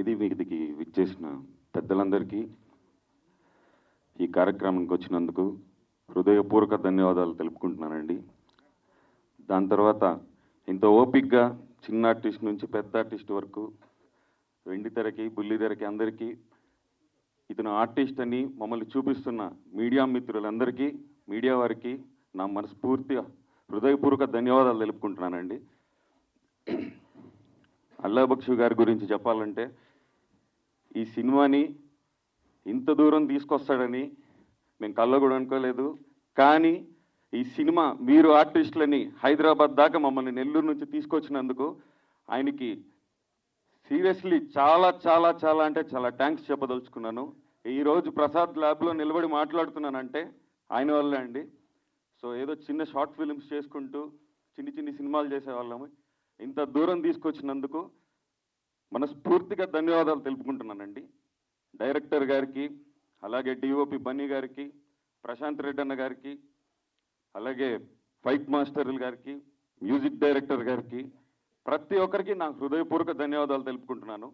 వేది మీదికి విచ్చేసిన పెద్దలందరికీ ఈ కార్యక్రమానికి వచ్చినందుకు హృదయపూర్వక ధన్యవాదాలు తెలుపుకుంటున్నానండి. దాని తర్వాత ఇంత ఓపిక్గా చిన్న ఆర్టిస్ట్ నుంచి పెద్ద ఆర్టిస్ట్ వరకు వెండితెరకి బుల్లితెరకి అందరికీ ఇతను ఆర్టిస్ట్ అని మమ్మల్ని చూపిస్తున్న మీడియా మిత్రులందరికీ, మీడియా వారికి నా మనస్ఫూర్తిగా హృదయపూర్వక ధన్యవాదాలు తెలుపుకుంటున్నానండి. అల్లా బక్షు గారి గురించి చెప్పాలంటే ఈ సినిమాని ఇంత దూరం తీసుకొస్తాడని మేము కళ్ళ కూడా అనుకోలేదు. కానీ ఈ సినిమా మీరు ఆర్టిస్టులని హైదరాబాద్ దాకా మమ్మల్ని నెల్లూరు నుంచి తీసుకొచ్చినందుకు ఆయనకి సీరియస్లీ చాలా చాలా చాలా అంటే చాలా థ్యాంక్స్ చెప్పదలుచుకున్నాను. ఈరోజు ప్రసాద్ ల్యాబ్లో నిలబడి మాట్లాడుతున్నానంటే ఆయన వల్లే అండి. సో ఏదో చిన్న షార్ట్ ఫిల్మ్స్ చేసుకుంటూ చిన్ని సినిమాలు చేసేవాళ్ళము. ఇంత దూరం తీసుకొచ్చినందుకు మనస్ఫూర్తిగా ధన్యవాదాలు తెలుపుకుంటున్నానండి. డైరెక్టర్ గారికి, అలాగే డిఓపి బన్నీ గారికి, ప్రశాంత్ రెడ్డి అన్న గారికి, అలాగే ఫైట్ మాస్టర్ల గారికి, మ్యూజిక్ డైరెక్టర్ గారికి, ప్రతి ఒక్కరికి నా హృదయపూర్వక ధన్యవాదాలు తెలుపుకుంటున్నాను.